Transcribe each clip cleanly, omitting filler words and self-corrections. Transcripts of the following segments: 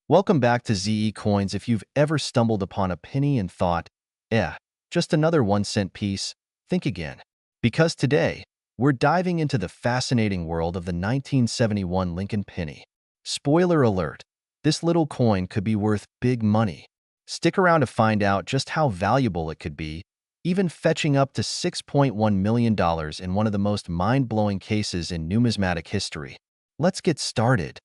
Welcome back to ZE Coins. If you've ever stumbled upon a penny and thought, just another 1 cent piece, think again. Because today, we're diving into the fascinating world of the 1971 Lincoln penny. Spoiler alert, this little coin could be worth big money. Stick around to find out just how valuable it could be, even fetching up to $6.1 million in one of the most mind-blowing cases in numismatic history. Let's get started.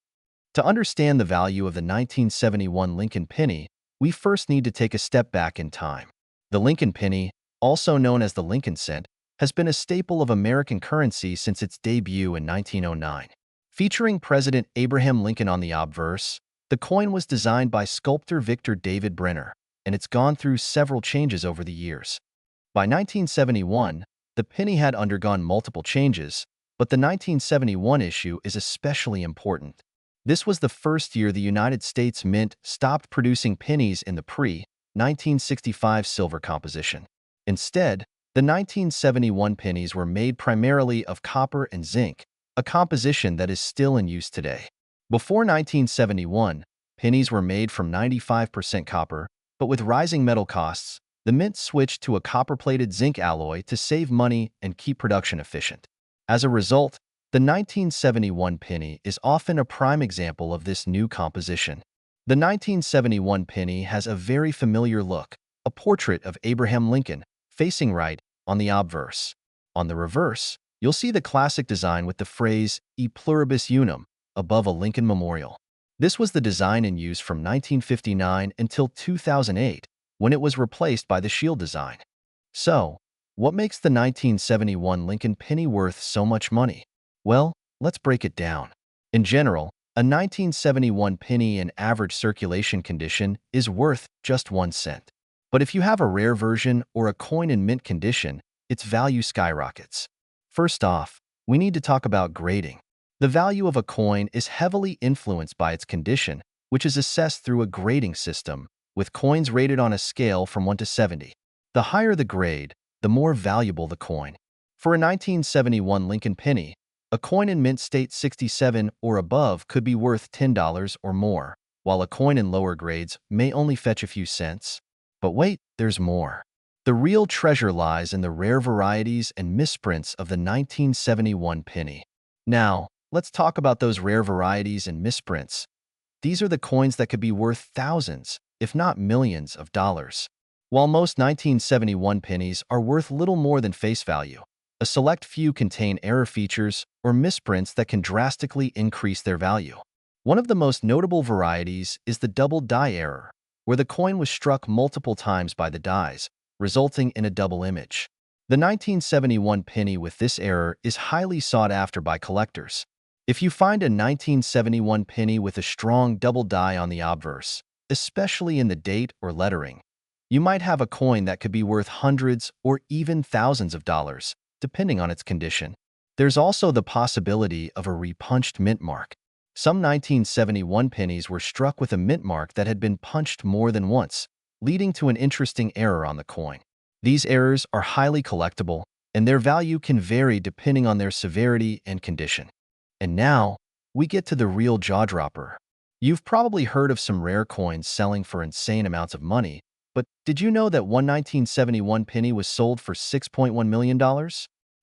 To understand the value of the 1971 Lincoln penny, we first need to take a step back in time. The Lincoln penny, also known as the Lincoln cent, has been a staple of American currency since its debut in 1909. Featuring President Abraham Lincoln on the obverse, the coin was designed by sculptor Victor David Brenner, and it's gone through several changes over the years. By 1971, the penny had undergone multiple changes, but the 1971 issue is especially important. This was the first year the United States Mint stopped producing pennies in the pre-1965 silver composition. Instead, the 1971 pennies were made primarily of copper and zinc, a composition that is still in use today. Before 1971, pennies were made from 95% copper, but with rising metal costs, the mint switched to a copper-plated zinc alloy to save money and keep production efficient. As a result, the 1971 penny is often a prime example of this new composition. The 1971 penny has a very familiar look, a portrait of Abraham Lincoln, facing right, on the obverse. On the reverse, you'll see the classic design with the phrase "E pluribus unum" above a Lincoln memorial. This was the design in use from 1959 until 2008, when it was replaced by the shield design. So, what makes the 1971 Lincoln penny worth so much money? Well, let's break it down. In general, a 1971 penny in average circulation condition is worth just 1 cent. But if you have a rare version or a coin in mint condition, its value skyrockets. First off, we need to talk about grading. The value of a coin is heavily influenced by its condition, which is assessed through a grading system, with coins rated on a scale from 1 to 70. The higher the grade, the more valuable the coin. For a 1971 Lincoln penny, a coin in mint state 67 or above could be worth $10 or more, while a coin in lower grades may only fetch a few cents. But wait, there's more. The real treasure lies in the rare varieties and misprints of the 1971 penny. Now, let's talk about those rare varieties and misprints. These are the coins that could be worth thousands, if not millions, of dollars. While most 1971 pennies are worth little more than face value, a select few contain error features or misprints that can drastically increase their value. One of the most notable varieties is the double die error, where the coin was struck multiple times by the dies, resulting in a double image. The 1971 penny with this error is highly sought after by collectors. If you find a 1971 penny with a strong double die on the obverse, especially in the date or lettering, you might have a coin that could be worth hundreds or even thousands of dollars, depending on its condition. There's also the possibility of a repunched mint mark. Some 1971 pennies were struck with a mint mark that had been punched more than once, leading to an interesting error on the coin. These errors are highly collectible, and their value can vary depending on their severity and condition. And now, we get to the real jaw-dropper. You've probably heard of some rare coins selling for insane amounts of money, but did you know that one 1971 penny was sold for $6.1 million?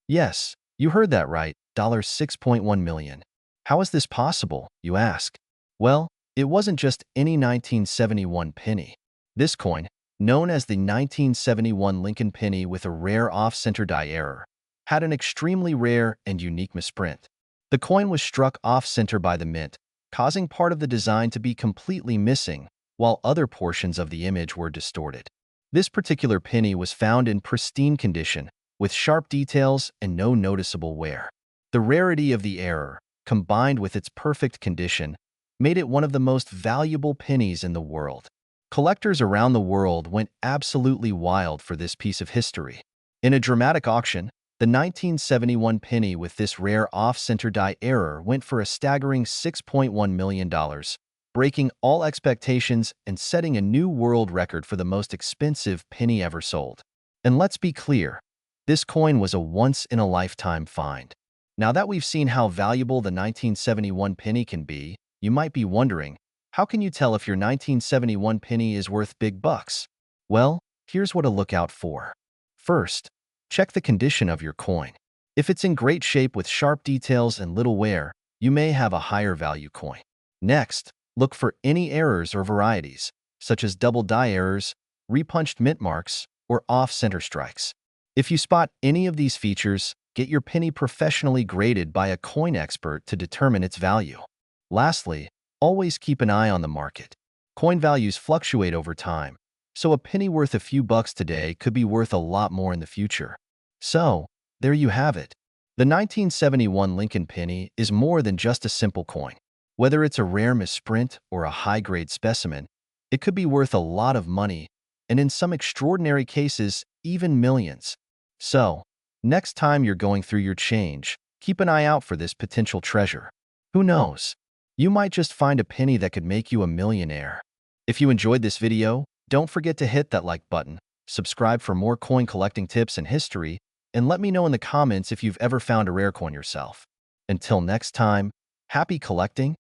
Yes, you heard that right, $6.1 million. How is this possible, you ask? Well, it wasn't just any 1971 penny. This coin, known as the 1971 Lincoln penny with a rare off-center die error, had an extremely rare and unique misprint. The coin was struck off-center by the mint, causing part of the design to be completely missing, while other portions of the image were distorted. This particular penny was found in pristine condition, with sharp details and no noticeable wear. The rarity of the error, combined with its perfect condition, made it one of the most valuable pennies in the world. Collectors around the world went absolutely wild for this piece of history. In a dramatic auction, the 1971 penny with this rare off-center die error went for a staggering $6.1 million, breaking all expectations and setting a new world record for the most expensive penny ever sold. And let's be clear, this coin was a once-in-a-lifetime find. Now that we've seen how valuable the 1971 penny can be, you might be wondering, How can you tell if your 1971 penny is worth big bucks? Well, here's what to look out for. First, check the condition of your coin. If it's in great shape with sharp details and little wear, you may have a higher value coin. Next, look for any errors or varieties, such as double die errors, repunched mint marks, or off-center strikes. If you spot any of these features, get your penny professionally graded by a coin expert to determine its value. Lastly, always keep an eye on the market. Coin values fluctuate over time, so a penny worth a few bucks today could be worth a lot more in the future. So, there you have it. The 1971 Lincoln penny is more than just a simple coin. Whether it's a rare misprint or a high-grade specimen, it could be worth a lot of money, and in some extraordinary cases, even millions. So, next time you're going through your change, keep an eye out for this potential treasure. Who knows? You might just find a penny that could make you a millionaire. If you enjoyed this video, don't forget to hit that like button, subscribe for more coin collecting tips and history, and let me know in the comments if you've ever found a rare coin yourself. Until next time, happy collecting!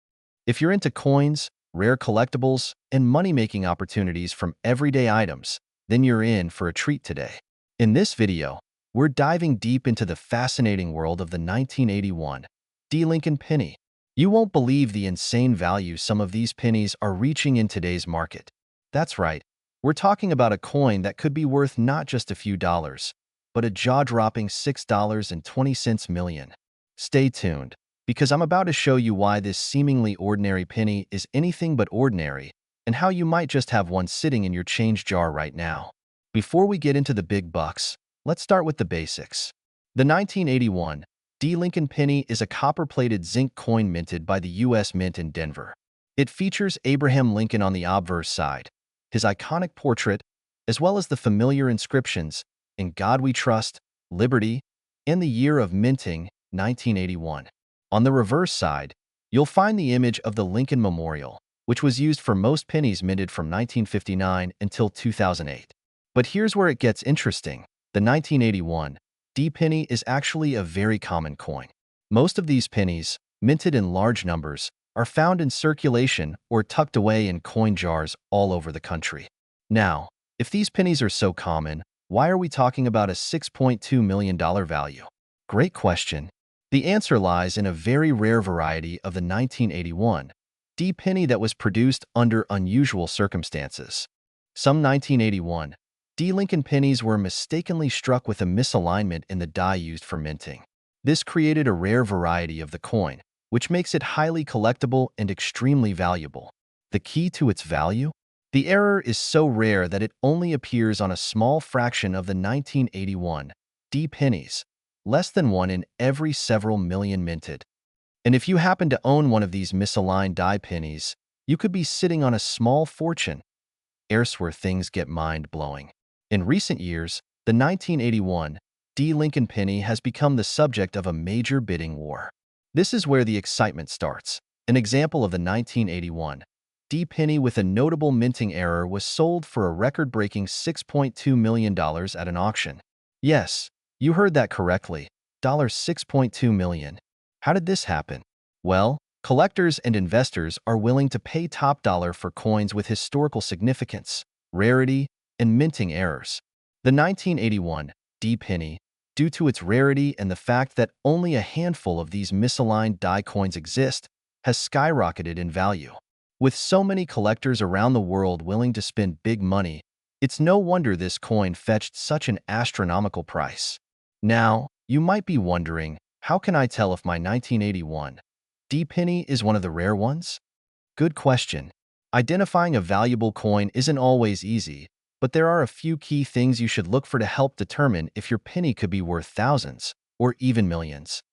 If you're into coins, rare collectibles, and money-making opportunities from everyday items, then you're in for a treat today. In this video, we're diving deep into the fascinating world of the 1981 Lincoln penny. You won't believe the insane value some of these pennies are reaching in today's market. That's right, we're talking about a coin that could be worth not just a few dollars, but a jaw-dropping $6.20 million. Stay tuned, because I'm about to show you why this seemingly ordinary penny is anything but ordinary, and how you might just have one sitting in your change jar right now. Before we get into the big bucks, let's start with the basics. The 1981 Lincoln penny is a copper-plated zinc coin minted by the U.S. Mint in Denver. It features Abraham Lincoln on the obverse side, his iconic portrait, as well as the familiar inscriptions, "In God We Trust," "Liberty," and the year of minting, 1981. On the reverse side, you'll find the image of the Lincoln Memorial, which was used for most pennies minted from 1959 until 2008. But here's where it gets interesting. The 1981 penny is actually a very common coin. Most of these pennies, minted in large numbers, are found in circulation or tucked away in coin jars all over the country. Now, if these pennies are so common, why are we talking about a $6.2 million value? Great question. The answer lies in a very rare variety of the 1981 penny that was produced under unusual circumstances. Some 1981 Lincoln pennies were mistakenly struck with a misalignment in the die used for minting. This created a rare variety of the coin, which makes it highly collectible and extremely valuable. The key to its value? The error is so rare that it only appears on a small fraction of the 1981 pennies, less than one in every several million minted. And if you happen to own one of these misaligned die pennies, you could be sitting on a small fortune. Here's where things get mind-blowing. In recent years, the 1981 Lincoln penny has become the subject of a major bidding war. This is where the excitement starts. An example of the 1981 penny with a notable minting error was sold for a record-breaking $6.2 million at an auction. Yes, you heard that correctly, $6.2 million. How did this happen? Well, collectors and investors are willing to pay top dollar for coins with historical significance, rarity, and minting errors. The 1981 penny, due to its rarity and the fact that only a handful of these misaligned die coins exist, has skyrocketed in value. With so many collectors around the world willing to spend big money, it's no wonder this coin fetched such an astronomical price. Now, you might be wondering, how can I tell if my 1981 penny is one of the rare ones? Good question. Identifying a valuable coin isn't always easy, but there are a few key things you should look for to help determine if your penny could be worth thousands or even millions.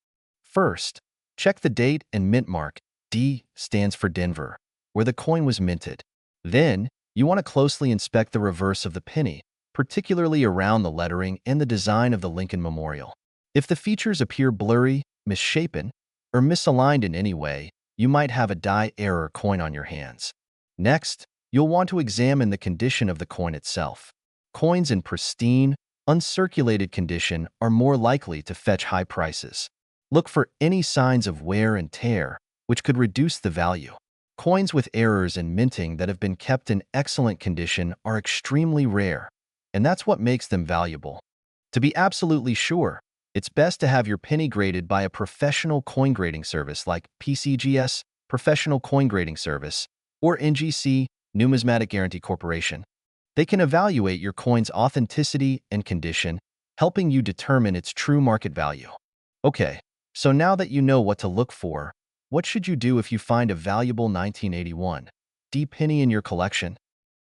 First, check the date and mint mark. D stands for Denver, where the coin was minted. Then, you want to closely inspect the reverse of the penny, particularly around the lettering and the design of the Lincoln Memorial. If the features appear blurry, misshapen, or misaligned in any way, you might have a die error coin on your hands. Next, you'll want to examine the condition of the coin itself. Coins in pristine, uncirculated condition are more likely to fetch high prices. Look for any signs of wear and tear, which could reduce the value. Coins with errors in minting that have been kept in excellent condition are extremely rare, and that's what makes them valuable. To be absolutely sure, it's best to have your penny graded by a professional coin grading service like PCGS, Professional Coin Grading Service, or NGC, Numismatic Guarantee Corporation. They can evaluate your coin's authenticity and condition, helping you determine its true market value. Okay, so now that you know what to look for, what should you do if you find a valuable 1981 D penny in your collection?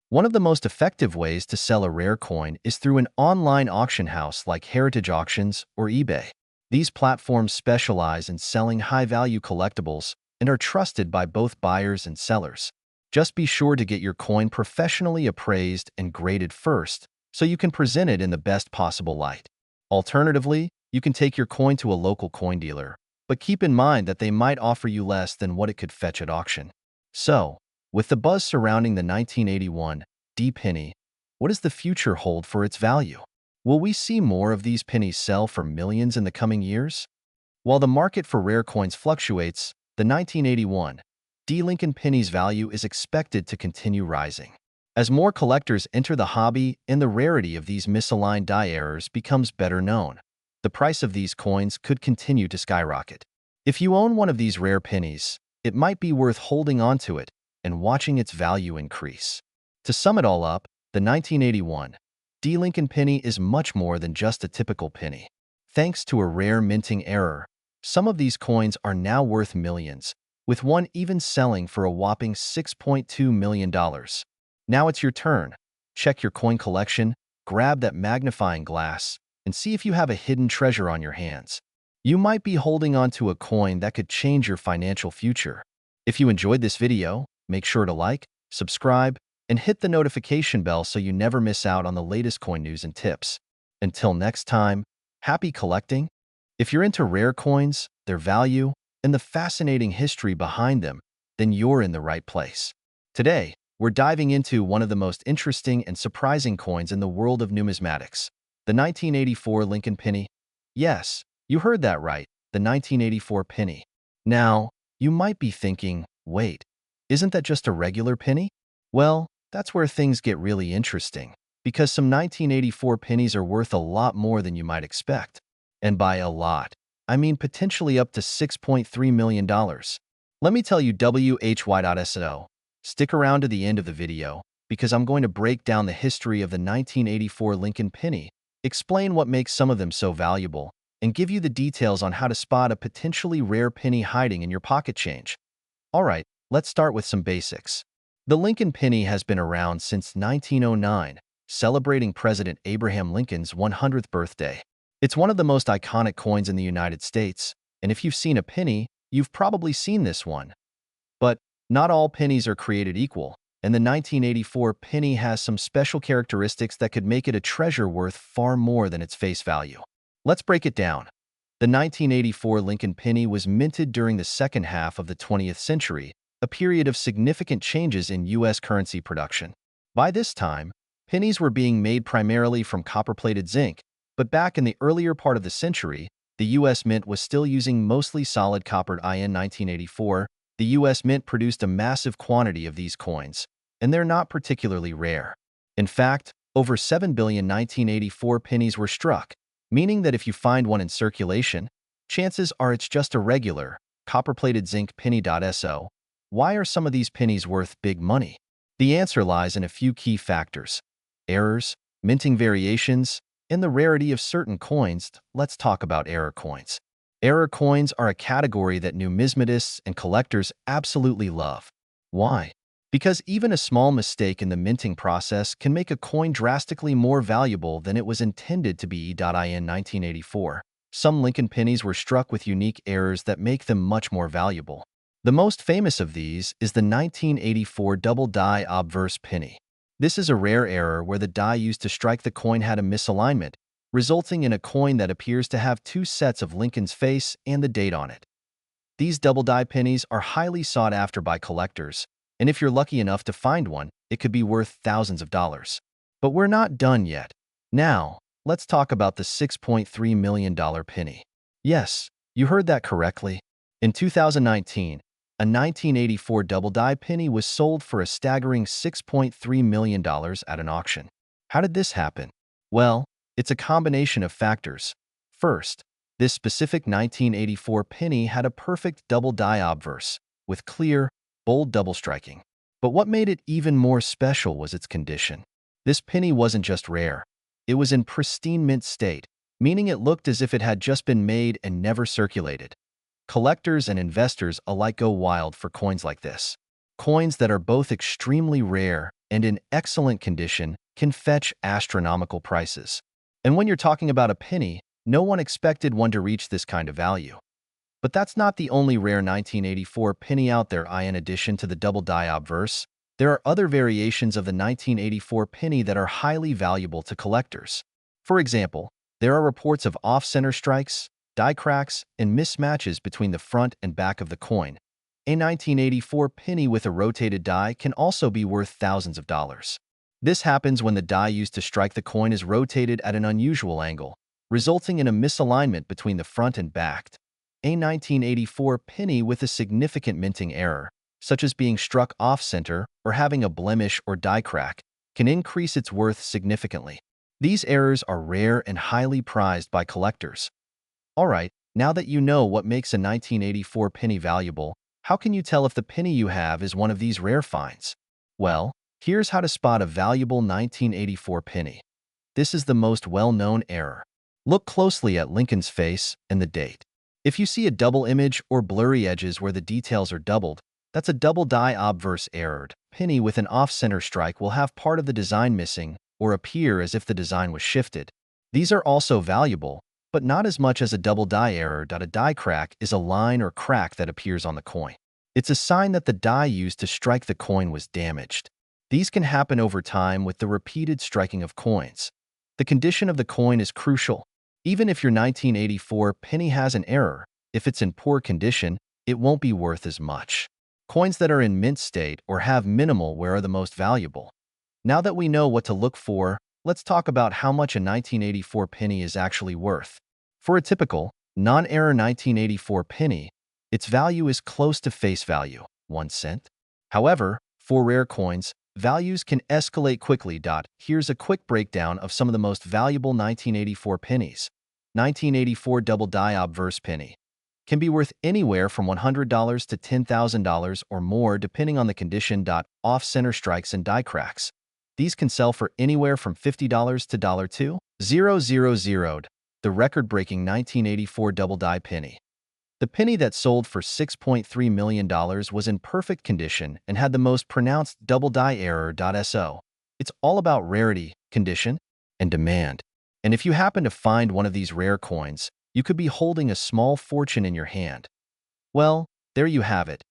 One of the most effective ways to sell a rare coin is through an online auction house like Heritage Auctions or eBay. These platforms specialize in selling high-value collectibles and are trusted by both buyers and sellers. Just be sure to get your coin professionally appraised and graded first so you can present it in the best possible light. Alternatively, you can take your coin to a local coin dealer, but keep in mind that they might offer you less than what it could fetch at auction. So, with the buzz surrounding the 1981 D penny, what does the future hold for its value? Will we see more of these pennies sell for millions in the coming years? While the market for rare coins fluctuates, the 1981 D Lincoln penny's value is expected to continue rising. As more collectors enter the hobby and the rarity of these misaligned die errors becomes better known, the price of these coins could continue to skyrocket. If you own one of these rare pennies, it might be worth holding on to it and watching its value increase. To sum it all up, the 1981 D Lincoln penny is much more than just a typical penny. Thanks to a rare minting error, some of these coins are now worth millions, with one even selling for a whopping $6.2 million. Now it's your turn. Check your coin collection, grab that magnifying glass, and see if you have a hidden treasure on your hands. You might be holding on to a coin that could change your financial future. If you enjoyed this video, make sure to like, subscribe, and hit the notification bell so you never miss out on the latest coin news and tips. Until next time, happy collecting! If you're into rare coins, their value, and the fascinating history behind them, then you're in the right place. Today, we're diving into one of the most interesting and surprising coins in the world of numismatics, the 1984 Lincoln penny. Yes, you heard that right, the 1984 penny. Now, you might be thinking, wait, isn't that just a regular penny? Well, that's where things get really interesting, because some 1984 pennies are worth a lot more than you might expect. And by a lot, I mean potentially up to $6.3 million. Let me tell you why.so. Stick around to the end of the video, because I'm going to break down the history of the 1984 Lincoln penny, explain what makes some of them so valuable, and give you the details on how to spot a potentially rare penny hiding in your pocket change. Alright, let's start with some basics. The Lincoln penny has been around since 1909, celebrating President Abraham Lincoln's 100th birthday. It's one of the most iconic coins in the United States, and if you've seen a penny, you've probably seen this one. But not all pennies are created equal, and the 1984 penny has some special characteristics that could make it a treasure worth far more than its face value. Let's break it down. The 1984 Lincoln penny was minted during the second half of the 20th century, a period of significant changes in U.S. currency production. By this time, pennies were being made primarily from copper-plated zinc, but back in the earlier part of the century, the U.S. Mint was still using mostly solid copper. In 1984, the U.S. Mint produced a massive quantity of these coins, and they're not particularly rare. In fact, over 7 billion 1984 pennies were struck, meaning that if you find one in circulation, chances are it's just a regular, copper-plated zinc penny.so. Why are some of these pennies worth big money? The answer lies in a few key factors: errors, minting variations, and the rarity of certain coins. Let's talk about error coins. Error coins are a category that numismatists and collectors absolutely love. Why? Because even a small mistake in the minting process can make a coin drastically more valuable than it was intended to be. In 1984, some Lincoln pennies were struck with unique errors that make them much more valuable. The most famous of these is the 1984 double die obverse penny. This is a rare error where the die used to strike the coin had a misalignment, resulting in a coin that appears to have two sets of Lincoln's face and the date on it. These double die pennies are highly sought after by collectors, and if you're lucky enough to find one, it could be worth thousands of dollars. But we're not done yet. Now, let's talk about the $6.3 million penny. Yes, you heard that correctly. In 2019, A 1984 double-die penny was sold for a staggering $6.3 million at an auction. How did this happen? Well, it's a combination of factors. First, this specific 1984 penny had a perfect double-die obverse, with clear, bold double striking. But what made it even more special was its condition. This penny wasn't just rare. It was in pristine mint state, meaning it looked as if it had just been made and never circulated. Collectors and investors alike go wild for coins like this. Coins that are both extremely rare and in excellent condition can fetch astronomical prices. And when you're talking about a penny, no one expected one to reach this kind of value. But that's not the only rare 1984 penny out there. In addition to the double-die obverse, there are other variations of the 1984 penny that are highly valuable to collectors. For example, there are reports of off-center strikes, die cracks, and mismatches between the front and back of the coin. A 1984 penny with a rotated die can also be worth thousands of dollars. This happens when the die used to strike the coin is rotated at an unusual angle, resulting in a misalignment between the front and back. A 1984 penny with a significant minting error, such as being struck off-center or having a blemish or die crack, can increase its worth significantly. These errors are rare and highly prized by collectors. Alright, now that you know what makes a 1984 penny valuable, how can you tell if the penny you have is one of these rare finds? Well, here's how to spot a valuable 1984 penny. This is the most well-known error. Look closely at Lincoln's face and the date. If you see a double image or blurry edges where the details are doubled, that's a double-die obverse error. Penny with an off-center strike will have part of the design missing or appear as if the design was shifted. These are also valuable, but not as much as a double-die error. A die crack is a line or crack that appears on the coin. It's a sign that the die used to strike the coin was damaged. These can happen over time with the repeated striking of coins. The condition of the coin is crucial. Even if your 1984 penny has an error, if it's in poor condition, it won't be worth as much. Coins that are in mint state or have minimal wear are the most valuable. Now that we know what to look for, let's talk about how much a 1984 penny is actually worth. For a typical, non-error 1984 penny, its value is close to face value, 1 cent. However, for rare coins, values can escalate quickly. Here's a quick breakdown of some of the most valuable 1984 pennies. 1984 double-die obverse penny can be worth anywhere from $100 to $10,000 or more depending on the condition. Off-center strikes and die cracks. These can sell for anywhere from $50 to $2,000. The record-breaking 1984 double-die penny. The penny that sold for $6.3 million was in perfect condition and had the most pronounced double-die error. So, it's all about rarity, condition, and demand. And if you happen to find one of these rare coins, you could be holding a small fortune in your hand. Well, there you have it.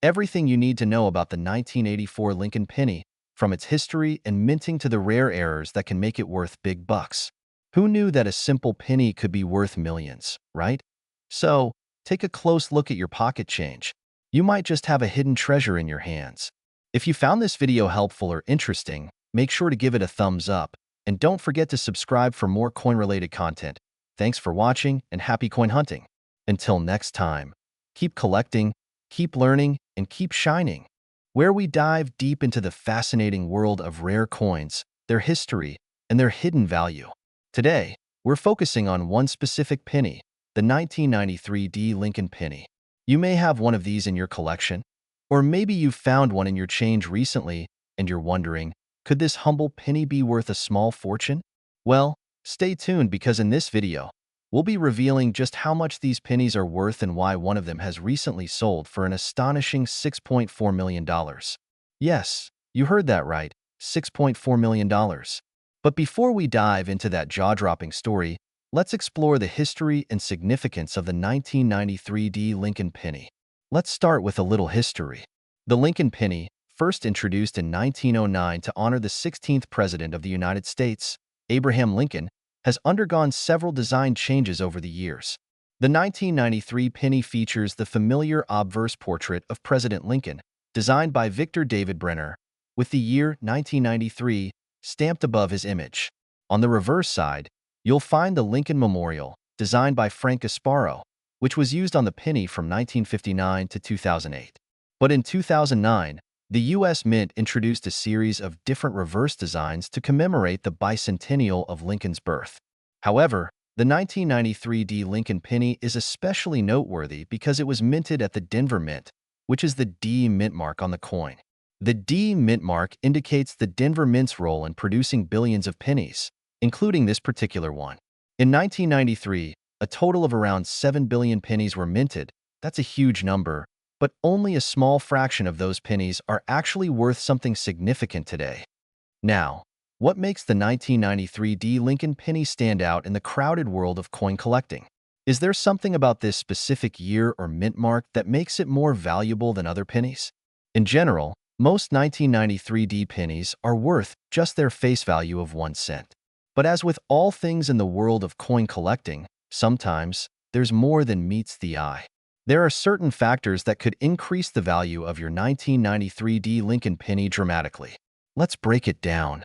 Everything you need to know about the 1984 Lincoln penny, from its history and minting to the rare errors that can make it worth big bucks. Who knew that a simple penny could be worth millions, right? So, take a close look at your pocket change. You might just have a hidden treasure in your hands. If you found this video helpful or interesting, make sure to give it a thumbs up, and don't forget to subscribe for more coin-related content. Thanks for watching, and happy coin hunting. Until next time, keep collecting, keep learning, and keep shining, where we dive deep into the fascinating world of rare coins, their history, and their hidden value. Today, we're focusing on one specific penny, the 1993 Lincoln penny. You may have one of these in your collection, or maybe you've found one in your change recently and you're wondering, could this humble penny be worth a small fortune? Well, stay tuned because in this video, we'll be revealing just how much these pennies are worth and why one of them has recently sold for an astonishing $6.4 million. Yes, you heard that right, $6.4 million. But before we dive into that jaw-dropping story, let's explore the history and significance of the 1993 Lincoln penny. Let's start with a little history. The Lincoln penny, first introduced in 1909 to honor the 16th President of the United States, Abraham Lincoln, has undergone several design changes over the years. The 1993 penny features the familiar obverse portrait of President Lincoln, designed by Victor David Brenner, with the year 1993 stamped above his image. On the reverse side, you'll find the Lincoln Memorial, designed by Frank Gasparo, which was used on the penny from 1959 to 2008. But in 2009, the U.S. Mint introduced a series of different reverse designs to commemorate the bicentennial of Lincoln's birth. However, the 1993 D Lincoln penny is especially noteworthy because it was minted at the Denver Mint, which is the D mint mark on the coin. The D mint mark indicates the Denver Mint's role in producing billions of pennies, including this particular one. In 1993, a total of around 7 billion pennies were minted. That's a huge number, but only a small fraction of those pennies are actually worth something significant today. Now, what makes the 1993 D Lincoln penny stand out in the crowded world of coin collecting? Is there something about this specific year or mint mark that makes it more valuable than other pennies? In general, most 1993 D pennies are worth just their face value of 1 cent. But as with all things in the world of coin collecting, sometimes there's more than meets the eye. There are certain factors that could increase the value of your 1993 D Lincoln penny dramatically. Let's break it down.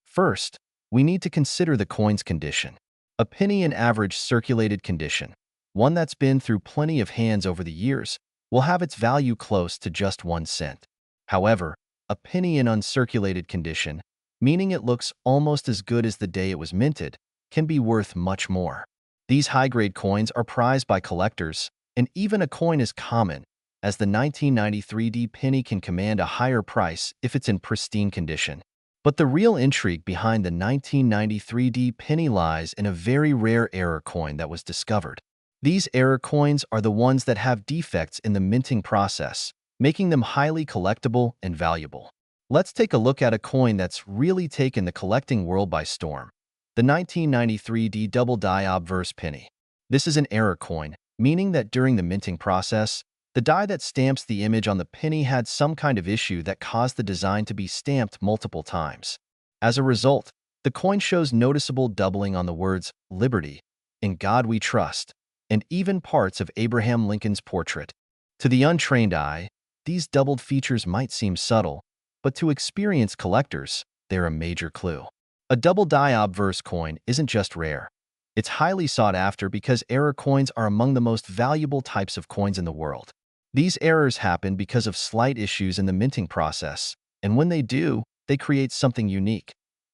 First, we need to consider the coin's condition. A penny in average circulated condition, one that's been through plenty of hands over the years, will have its value close to just 1 cent. However, a penny in uncirculated condition, meaning it looks almost as good as the day it was minted, can be worth much more. These high-grade coins are prized by collectors, and even a coin as common as the 1993 D penny can command a higher price if it's in pristine condition. But the real intrigue behind the 1993 D penny lies in a very rare error coin that was discovered. These error coins are the ones that have defects in the minting process, making them highly collectible and valuable. Let's take a look at a coin that's really taken the collecting world by storm. The 1993 D double die obverse penny. This is an error coin, meaning that during the minting process, the die that stamps the image on the penny had some kind of issue that caused the design to be stamped multiple times. As a result, the coin shows noticeable doubling on the words "Liberty," "In God We Trust," and even parts of Abraham Lincoln's portrait. To the untrained eye, these doubled features might seem subtle, but to experienced collectors, they're a major clue. A double die obverse coin isn't just rare. It's highly sought after because error coins are among the most valuable types of coins in the world. These errors happen because of slight issues in the minting process, and when they do, they create something unique.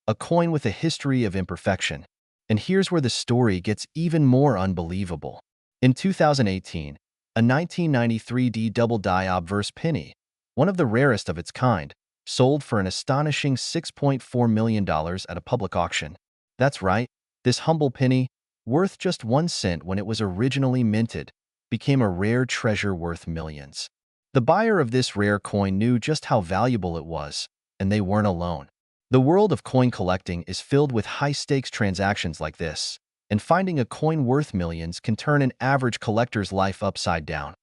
A coin with a history of imperfection. And here's where the story gets even more unbelievable. In 2018, a 1993 D double die obverse penny, one of the rarest of its kind, sold for an astonishing $6.4 million at a public auction. That's right, this humble penny, worth just 1 cent when it was originally minted, became a rare treasure worth millions. The buyer of this rare coin knew just how valuable it was, and they weren't alone. The world of coin collecting is filled with high-stakes transactions like this, and finding a coin worth millions can turn an average collector's life upside down.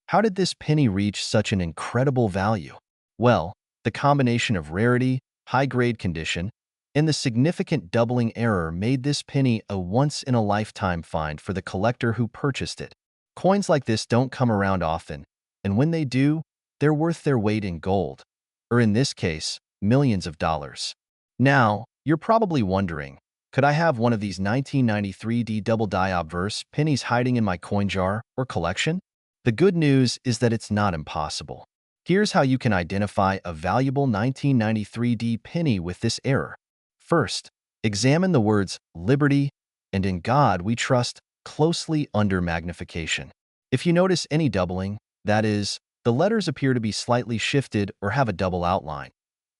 How did this penny reach such an incredible value? Well, the combination of rarity, high-grade condition, and the significant doubling error made this penny a once-in-a-lifetime find for the collector who purchased it. Coins like this don't come around often, and when they do, they're worth their weight in gold, or in this case, millions of dollars. Now, you're probably wondering, could I have one of these 1993 D double die obverse pennies hiding in my coin jar or collection? The good news is that it's not impossible. Here's how you can identify a valuable 1993 D penny with this error. First, examine the words "Liberty" and "In God We Trust" closely under magnification. If you notice any doubling, that is, the letters appear to be slightly shifted or have a double outline,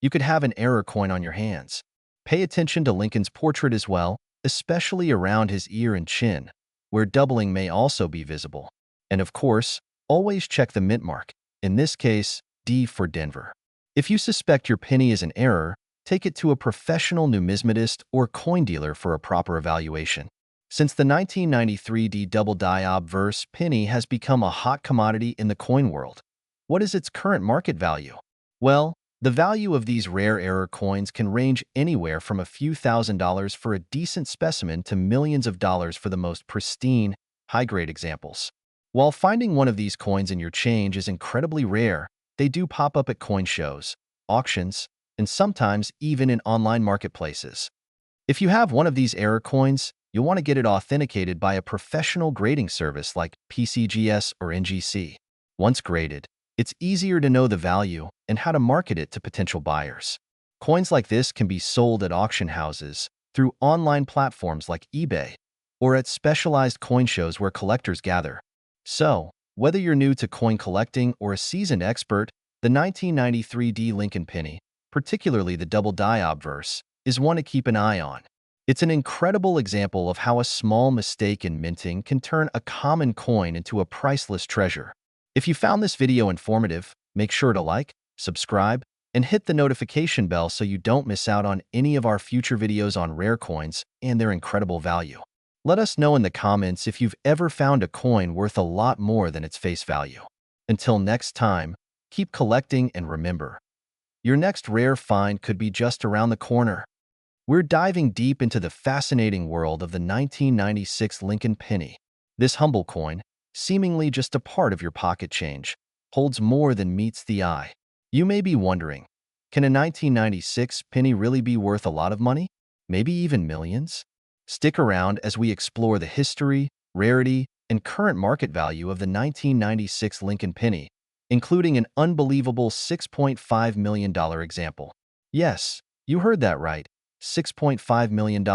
you could have an error coin on your hands. Pay attention to Lincoln's portrait as well, especially around his ear and chin, where doubling may also be visible. And of course, always check the mint mark, in this case, D for Denver. If you suspect your penny is an error, take it to a professional numismatist or coin dealer for a proper evaluation. Since the 1993 D double die obverse penny has become a hot commodity in the coin world, what is its current market value? Well, the value of these rare error coins can range anywhere from a few $1,000s for a decent specimen to millions of dollars for the most pristine, high-grade examples. While finding one of these coins in your change is incredibly rare, they do pop up at coin shows, auctions, and sometimes even in online marketplaces. If you have one of these error coins, you'll want to get it authenticated by a professional grading service like PCGS or NGC. Once graded, It's easier to know the value and how to market it to potential buyers. Coins like this can be sold at auction houses, through online platforms like eBay, or at specialized coin shows where collectors gather. So, whether you're new to coin collecting or a seasoned expert, the 1993 D Lincoln penny, particularly the double die obverse, is one to keep an eye on. It's an incredible example of how a small mistake in minting can turn a common coin into a priceless treasure. If you found this video informative, make sure to like, subscribe, and hit the notification bell so you don't miss out on any of our future videos on rare coins and their incredible value. Let us know in the comments if you've ever found a coin worth a lot more than its face value. Until next time, keep collecting and remember, your next rare find could be just around the corner. We're diving deep into the fascinating world of the 1996 Lincoln penny. This humble coin, seemingly just a part of your pocket change, holds more than meets the eye. You may be wondering, can a 1996 penny really be worth a lot of money? Maybe even millions? Stick around as we explore the history, rarity, and current market value of the 1996 Lincoln penny, including an unbelievable $6.5 million example. Yes, you heard that right, $6.5 million.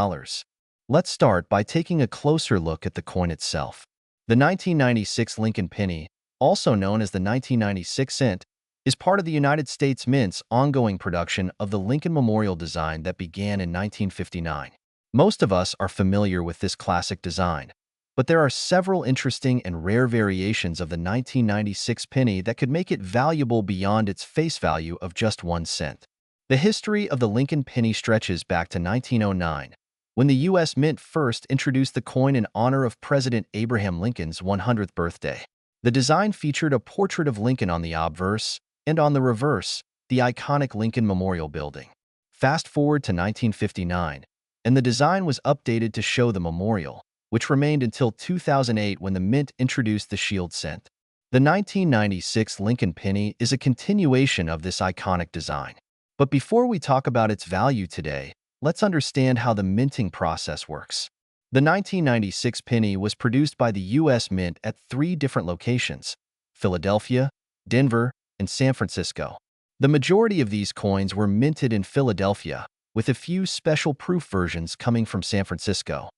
Let's start by taking a closer look at the coin itself. The 1996 Lincoln penny, also known as the 1996 cent, is part of the United States Mint's ongoing production of the Lincoln Memorial design that began in 1959. Most of us are familiar with this classic design, but there are several interesting and rare variations of the 1996 penny that could make it valuable beyond its face value of just 1 cent. The history of the Lincoln penny stretches back to 1909, when the U.S. Mint first introduced the coin in honor of President Abraham Lincoln's 100th birthday. The design featured a portrait of Lincoln on the obverse, and on the reverse, the iconic Lincoln Memorial Building. Fast forward to 1959, and the design was updated to show the memorial, which remained until 2008 when the Mint introduced the Shield cent. The 1996 Lincoln penny is a continuation of this iconic design. But before we talk about its value today, let's understand how the minting process works. The 1996 penny was produced by the U.S. Mint at 3 different locations: Philadelphia, Denver, and San Francisco. The majority of these coins were minted in Philadelphia, with a few special proof versions coming from San Francisco.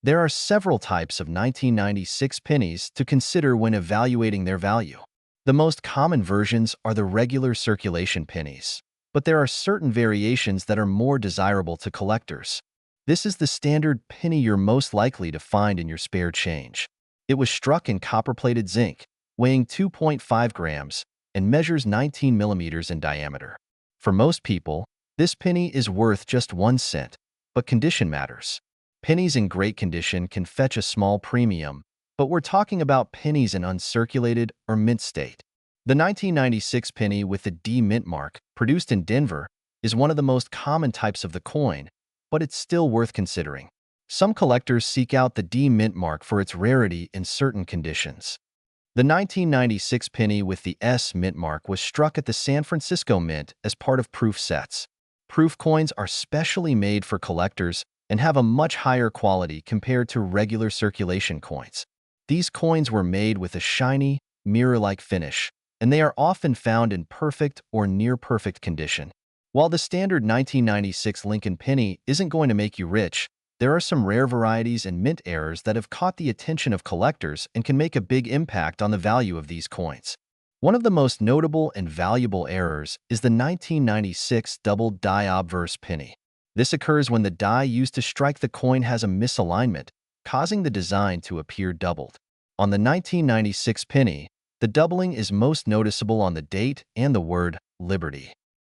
There are several types of 1996 pennies to consider when evaluating their value. The most common versions are the regular circulation pennies, but there are certain variations that are more desirable to collectors. This is the standard penny you're most likely to find in your spare change. It was struck in copper-plated zinc, weighing 2.5 grams, and measures 19 millimeters in diameter. For most people, this penny is worth just 1 cent, but condition matters. Pennies in great condition can fetch a small premium, but we're talking about pennies in uncirculated or mint state. The 1996 penny with the D mint mark, produced in Denver, is one of the most common types of the coin, but it's still worth considering. Some collectors seek out the D mint mark for its rarity in certain conditions. The 1996 penny with the S mint mark was struck at the San Francisco Mint as part of proof sets. Proof coins are specially made for collectors and have a much higher quality compared to regular circulation coins. These coins were made with a shiny, mirror-like finish, and they are often found in perfect or near-perfect condition. While the standard 1996 Lincoln penny isn't going to make you rich, there are some rare varieties and mint errors that have caught the attention of collectors and can make a big impact on the value of these coins. One of the most notable and valuable errors is the 1996 double die obverse penny. This occurs when the die used to strike the coin has a misalignment, causing the design to appear doubled. On the 1996 penny, the doubling is most noticeable on the date and the word Liberty.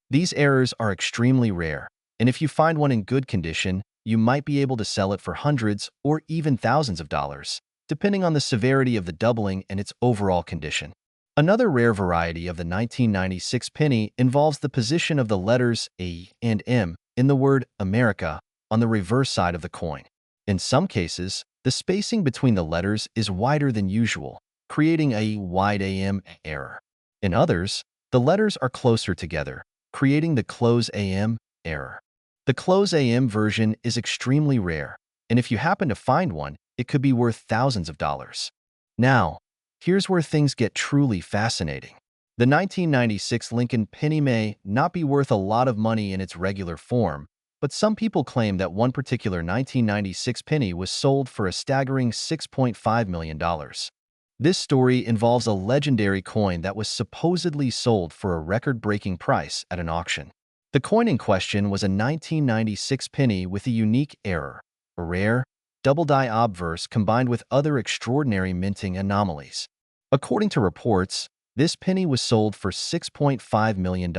These errors are extremely rare, and if you find one in good condition, you might be able to sell it for hundreds or even thousands of dollars, depending on the severity of the doubling and its overall condition. Another rare variety of the 1996 penny involves the position of the letters A and M in the word America on the reverse side of the coin. In some cases, the spacing between the letters is wider than usual, creating a wide AM error. In others, the letters are closer together, creating the close AM error. The close AM version is extremely rare, and if you happen to find one, it could be worth thousands of dollars. Now, here's where things get truly fascinating. The 1996 Lincoln penny may not be worth a lot of money in its regular form, but some people claim that one particular 1996 penny was sold for a staggering $6.5 million. This story involves a legendary coin that was supposedly sold for a record-breaking price at an auction. The coin in question was a 1996 penny with a unique error, a rare, double-die obverse combined with other extraordinary minting anomalies. According to reports, this penny was sold for $6.5 million,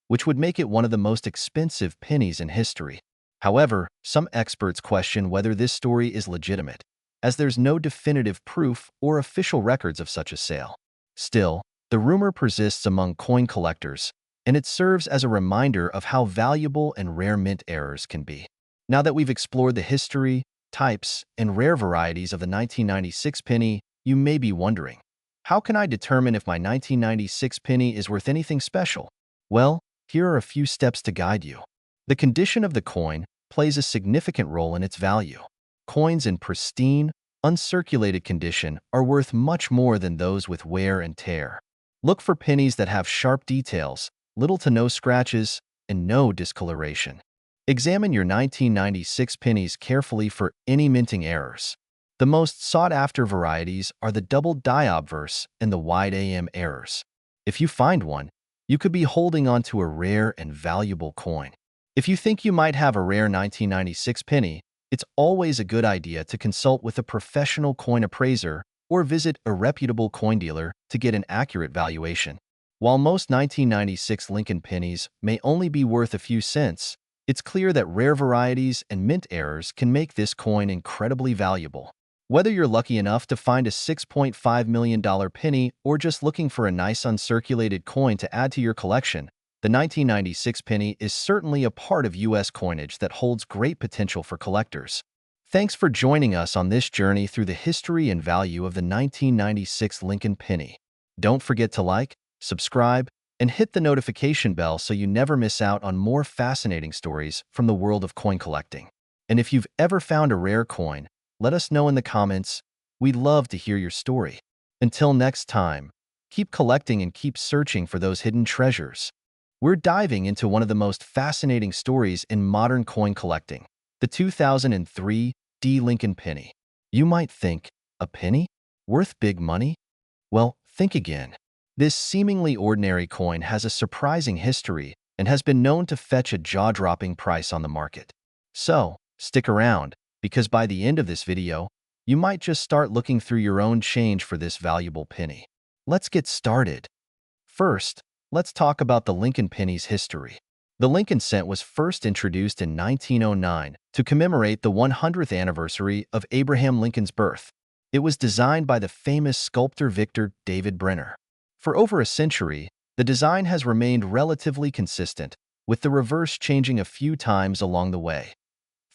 which would make it one of the most expensive pennies in history. However, some experts question whether this story is legitimate, as there's no definitive proof or official records of such a sale. Still, the rumor persists among coin collectors, and it serves as a reminder of how valuable and rare mint errors can be. Now that we've explored the history, types, and rare varieties of the 1996 penny, you may be wondering, how can I determine if my 1996 penny is worth anything special? Well, here are a few steps to guide you. The condition of the coin plays a significant role in its value. Coins in pristine, uncirculated condition are worth much more than those with wear and tear. Look for pennies that have sharp details, little to no scratches, and no discoloration. Examine your 1996 pennies carefully for any minting errors. The most sought-after varieties are the double die obverse and the wide AM errors. If you find one, you could be holding on to a rare and valuable coin. If you think you might have a rare 1996 penny, it's always a good idea to consult with a professional coin appraiser or visit a reputable coin dealer to get an accurate valuation. While most 1996 Lincoln pennies may only be worth a few cents, it's clear that rare varieties and mint errors can make this coin incredibly valuable. Whether you're lucky enough to find a $6.5 million penny or just looking for a nice uncirculated coin to add to your collection, the 1996 penny is certainly a part of U.S. coinage that holds great potential for collectors. Thanks for joining us on this journey through the history and value of the 1996 Lincoln penny. Don't forget to like, subscribe, and hit the notification bell so you never miss out on more fascinating stories from the world of coin collecting. And if you've ever found a rare coin, let us know in the comments. We'd love to hear your story. Until next time, keep collecting and keep searching for those hidden treasures. We're diving into one of the most fascinating stories in modern coin collecting, the 2003 D. Lincoln penny. You might think, a penny? Worth big money? Well, think again. This seemingly ordinary coin has a surprising history and has been known to fetch a jaw-dropping price on the market. So, stick around, because by the end of this video, you might just start looking through your own change for this valuable penny. Let's get started. First, let's talk about the Lincoln penny's history. The Lincoln cent was first introduced in 1909 to commemorate the 100th anniversary of Abraham Lincoln's birth. It was designed by the famous sculptor Victor David Brenner. For over a century, the design has remained relatively consistent, with the reverse changing a few times along the way.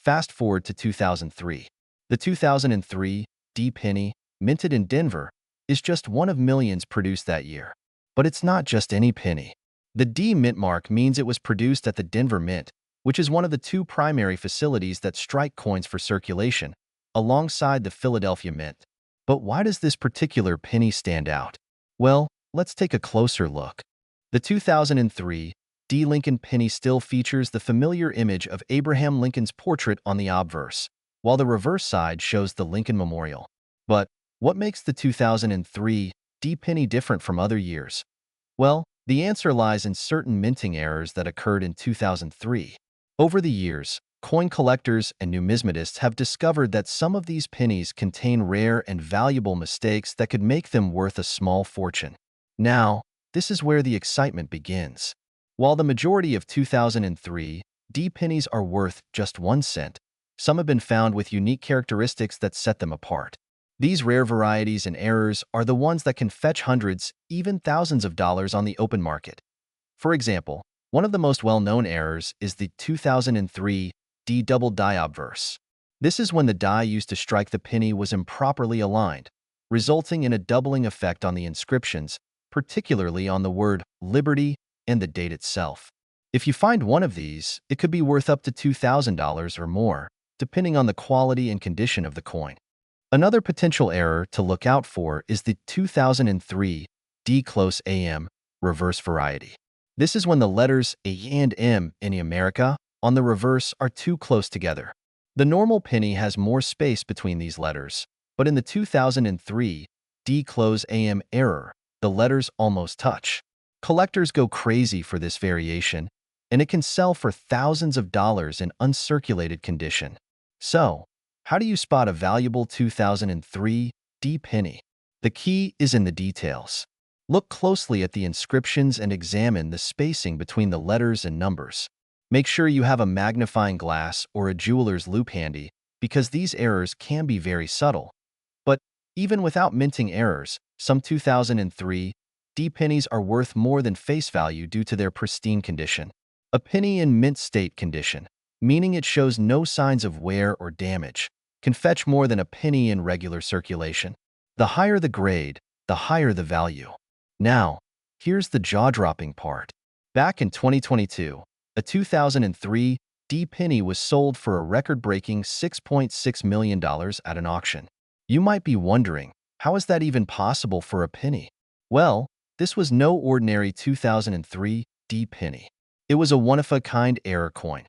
Fast forward to 2003. The 2003 D penny, minted in Denver, is just one of millions produced that year. But it's not just any penny. The D mint mark means it was produced at the Denver Mint, which is one of the two primary facilities that strike coins for circulation, alongside the Philadelphia Mint. But why does this particular penny stand out? Well, let's take a closer look. The 2003 D. Lincoln penny still features the familiar image of Abraham Lincoln's portrait on the obverse, while the reverse side shows the Lincoln Memorial. But what makes the 2003 D penny different from other years? Well, the answer lies in certain minting errors that occurred in 2003. Over the years, coin collectors and numismatists have discovered that some of these pennies contain rare and valuable mistakes that could make them worth a small fortune. Now, this is where the excitement begins. While the majority of 2003 D pennies are worth just 1 cent, some have been found with unique characteristics that set them apart. These rare varieties and errors are the ones that can fetch hundreds, even thousands of dollars on the open market. For example, one of the most well-known errors is the 2003 D double die obverse. This is when the die used to strike the penny was improperly aligned, resulting in a doubling effect on the inscriptions, particularly on the word Liberty and the date itself. If you find one of these, it could be worth up to $2,000 or more, depending on the quality and condition of the coin. Another potential error to look out for is the 2003 D close AM, reverse variety. This is when the letters A and M in America on the reverse are too close together. The normal penny has more space between these letters, but in the 2003 D-close AM error, the letters almost touch. Collectors go crazy for this variation, and it can sell for thousands of dollars in uncirculated condition. So, how do you spot a valuable 2003 D penny? The key is in the details. Look closely at the inscriptions and examine the spacing between the letters and numbers. Make sure you have a magnifying glass or a jeweler's loupe handy, because these errors can be very subtle. But even without minting errors, some 2003 D pennies are worth more than face value due to their pristine condition. A penny in mint state condition, meaning it shows no signs of wear or damage, can fetch more than a penny in regular circulation. The higher the grade, the higher the value. Now, here's the jaw-dropping part. Back in 2022, a 2003 D penny was sold for a record-breaking $6.6 million at an auction. You might be wondering, how is that even possible for a penny? Well, this was no ordinary 2003 D penny. It was a one-of-a-kind error coin,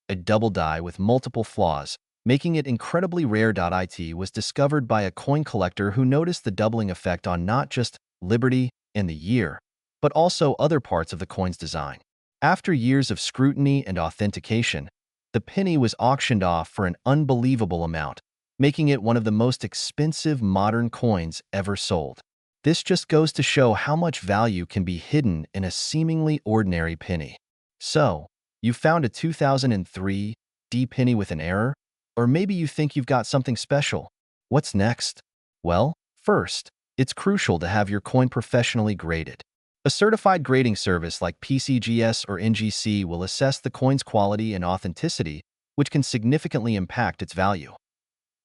a double die with multiple flaws, making it incredibly rare. It was discovered by a coin collector who noticed the doubling effect on not just Liberty and the year, but also other parts of the coin's design. After years of scrutiny and authentication, the penny was auctioned off for an unbelievable amount, making it one of the most expensive modern coins ever sold. This just goes to show how much value can be hidden in a seemingly ordinary penny. So, you found a 2003 D penny with an error? Or maybe you think you've got something special. What's next? Well, first, it's crucial to have your coin professionally graded. A certified grading service like PCGS or NGC will assess the coin's quality and authenticity, which can significantly impact its value.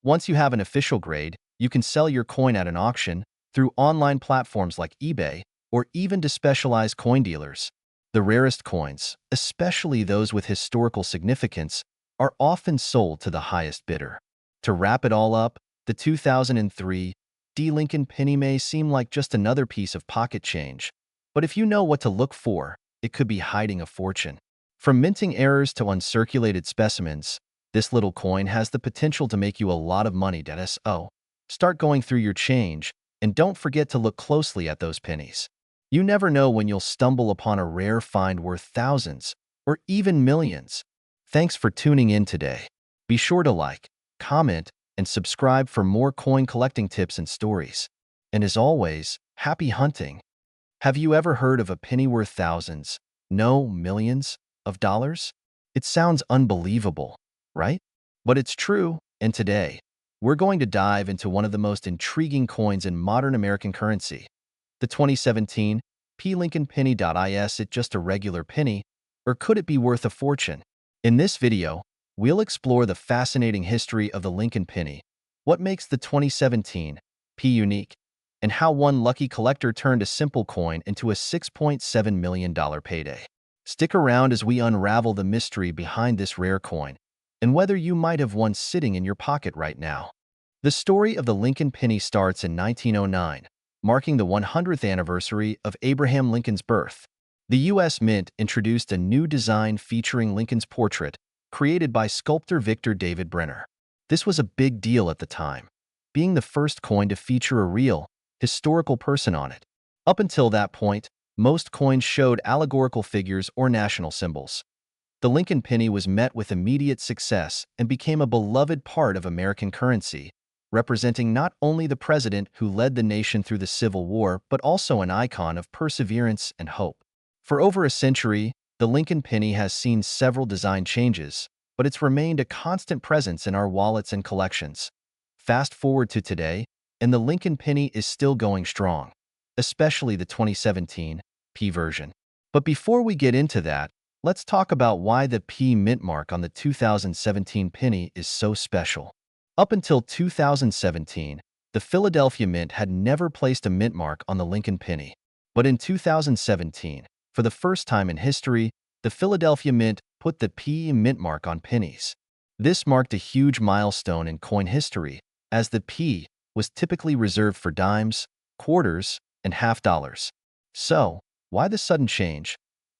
Once you have an official grade, you can sell your coin at an auction through online platforms like eBay or even to specialized coin dealers. The rarest coins, especially those with historical significance, are often sold to the highest bidder. To wrap it all up, the 2003 D Lincoln penny may seem like just another piece of pocket change, but if you know what to look for, it could be hiding a fortune. From minting errors to uncirculated specimens, this little coin has the potential to make you a lot of money. So, start going through your change, and don't forget to look closely at those pennies. You never know when you'll stumble upon a rare find worth thousands, or even millions. Thanks for tuning in today. Be sure to like, comment, and subscribe for more coin collecting tips and stories. And as always, happy hunting! Have you ever heard of a penny worth thousands, no millions, of dollars? It sounds unbelievable, right? But it's true, and today, we're going to dive into one of the most intriguing coins in modern American currency, the 2017 P. Lincoln penny. Is it just a regular penny, or could it be worth a fortune? In this video, we'll explore the fascinating history of the Lincoln penny, what makes the 2017 P unique, and how one lucky collector turned a simple coin into a $6.7 million payday. Stick around as we unravel the mystery behind this rare coin, and whether you might have one sitting in your pocket right now. The story of the Lincoln penny starts in 1909, marking the 100th anniversary of Abraham Lincoln's birth. The U.S. Mint introduced a new design featuring Lincoln's portrait, created by sculptor Victor David Brenner. This was a big deal at the time, being the first coin to feature a real, historical person on it. Up until that point, most coins showed allegorical figures or national symbols. The Lincoln penny was met with immediate success and became a beloved part of American currency, representing not only the president who led the nation through the Civil War, but also an icon of perseverance and hope. For over a century, the Lincoln penny has seen several design changes, but it's remained a constant presence in our wallets and collections. Fast forward to today, and the Lincoln penny is still going strong, especially the 2017 P version. But before we get into that, let's talk about why the P mint mark on the 2017 penny is so special. Up until 2017, the Philadelphia Mint had never placed a mint mark on the Lincoln penny. But in 2017, for the first time in history, the Philadelphia Mint put the P mint mark on pennies. This marked a huge milestone in coin history, as the P was typically reserved for dimes, quarters, and half dollars. So, Why the sudden change?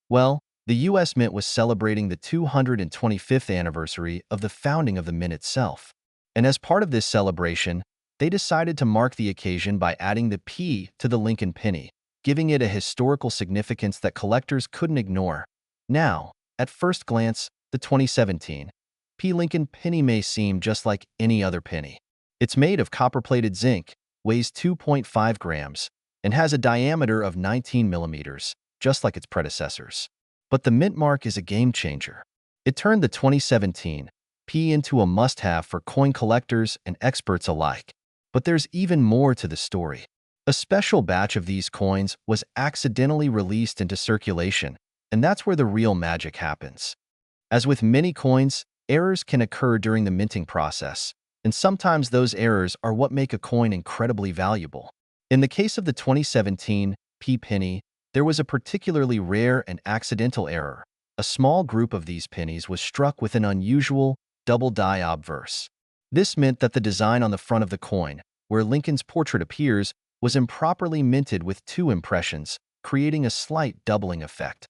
Well, the U.S. Mint was celebrating the 225th anniversary of the founding of the Mint itself. And as part of this celebration, they decided to mark the occasion by adding the P to the Lincoln penny, giving it a historical significance that collectors couldn't ignore. Now, at first glance, the 2017 P. Lincoln penny may seem just like any other penny. It's made of copper-plated zinc, weighs 2.5 grams, and has a diameter of 19 millimeters, just like its predecessors. But the mint mark is a game changer. It turned the 2017 P into a must-have for coin collectors and experts alike. But there's even more to the story. A special batch of these coins was accidentally released into circulation, and that's where the real magic happens. As with many coins, errors can occur during the minting process, and sometimes those errors are what make a coin incredibly valuable. In the case of the 2017 P penny, there was a particularly rare and accidental error. A small group of these pennies was struck with an unusual double die obverse. This meant that the design on the front of the coin, where Lincoln's portrait appears, was improperly minted with two impressions, creating a slight doubling effect.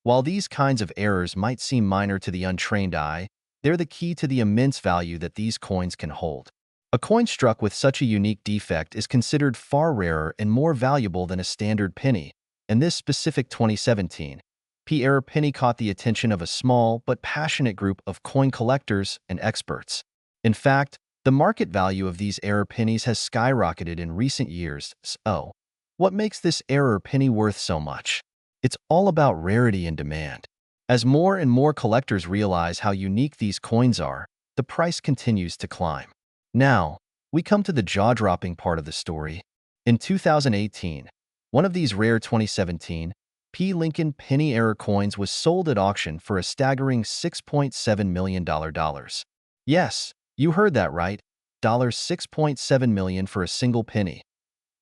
While these kinds of errors might seem minor to the untrained eye, they're the key to the immense value that these coins can hold. A coin struck with such a unique defect is considered far rarer and more valuable than a standard penny, and this specific 2017 P error penny caught the attention of a small but passionate group of coin collectors and experts. In fact, the market value of these error pennies has skyrocketed in recent years. So, what makes this error penny worth so much? It's all about rarity and demand. As more and more collectors realize how unique these coins are, the price continues to climb. Now, we come to the jaw-dropping part of the story. In 2018, one of these rare 2017 P. Lincoln penny error coins was sold at auction for a staggering $6.7 million. Yes, you heard that right, $6.7 million for a single penny.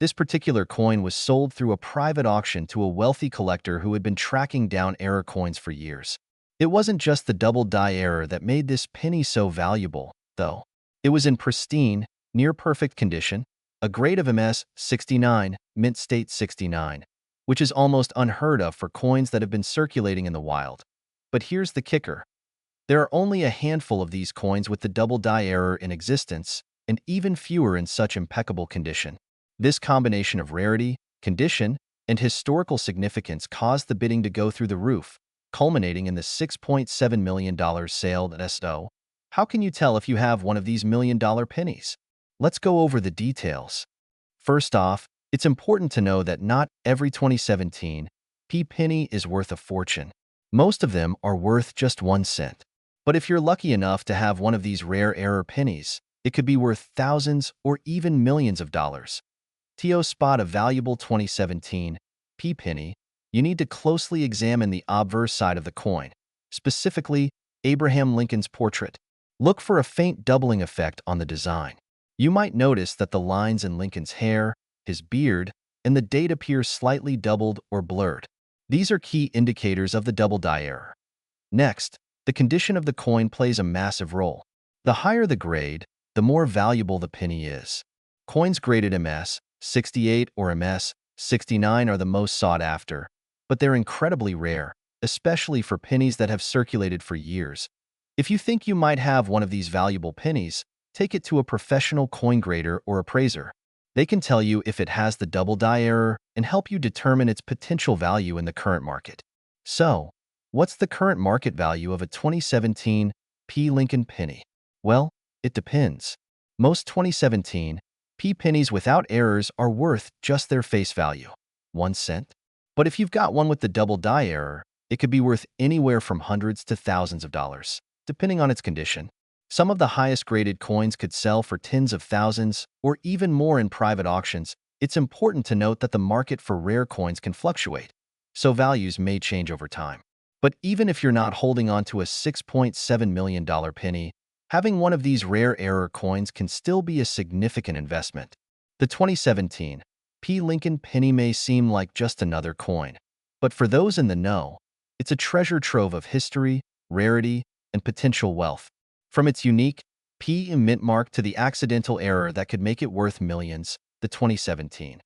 This particular coin was sold through a private auction to a wealthy collector who had been tracking down error coins for years. It wasn't just the double die error that made this penny so valuable, though. It was in pristine, near-perfect condition, a grade of MS 69, mint state 69, which is almost unheard of for coins that have been circulating in the wild. But here's the kicker. There are only a handful of these coins with the double die error in existence, and even fewer in such impeccable condition. This combination of rarity, condition, and historical significance caused the bidding to go through the roof, culminating in the $6.7 million sale at SO. How can you tell if you have one of these million-dollar pennies? Let's go over the details. First off, it's important to know that not every 2017 P penny is worth a fortune. Most of them are worth just 1 cent. But if you're lucky enough to have one of these rare error pennies, it could be worth thousands or even millions of dollars. To spot a valuable 2017 P penny, you need to closely examine the obverse side of the coin, specifically Abraham Lincoln's portrait. Look for a faint doubling effect on the design. You might notice that the lines in Lincoln's hair, his beard, and the date appear slightly doubled or blurred. These are key indicators of the double die error. Next, the condition of the coin plays a massive role. The higher the grade, the more valuable the penny is. Coins graded MS 68 or MS 69 are the most sought after, but they're incredibly rare, especially for pennies that have circulated for years. If you think you might have one of these valuable pennies, take it to a professional coin grader or appraiser. They can tell you if it has the double die error and help you determine its potential value in the current market. So, what's the current market value of a 2017 P. Lincoln penny? Well, it depends. Most 2017 P pennies without errors are worth just their face value, 1 cent. But if you've got one with the double die error, it could be worth anywhere from hundreds to thousands of dollars, depending on its condition. Some of the highest graded coins could sell for tens of thousands or even more in private auctions. It's important to note that the market for rare coins can fluctuate, so values may change over time. But even if you're not holding on to a $6.7 million penny, having one of these rare error coins can still be a significant investment. The 2017 P. Lincoln penny may seem like just another coin, but for those in the know, it's a treasure trove of history, rarity, and potential wealth. From its unique P mint mark to the accidental error that could make it worth millions, the 2017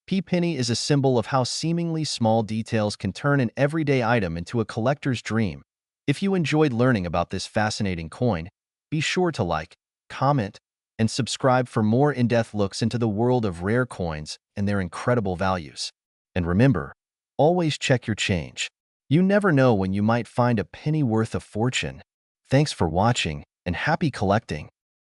Penny is a symbol of how seemingly small details can turn an everyday item into a collector's dream. If you enjoyed learning about this fascinating coin, be sure to like, comment, and subscribe for more in-depth looks into the world of rare coins and their incredible values. And remember, always check your change. You never know when you might find a penny worth a fortune. Thanks for watching, and happy collecting!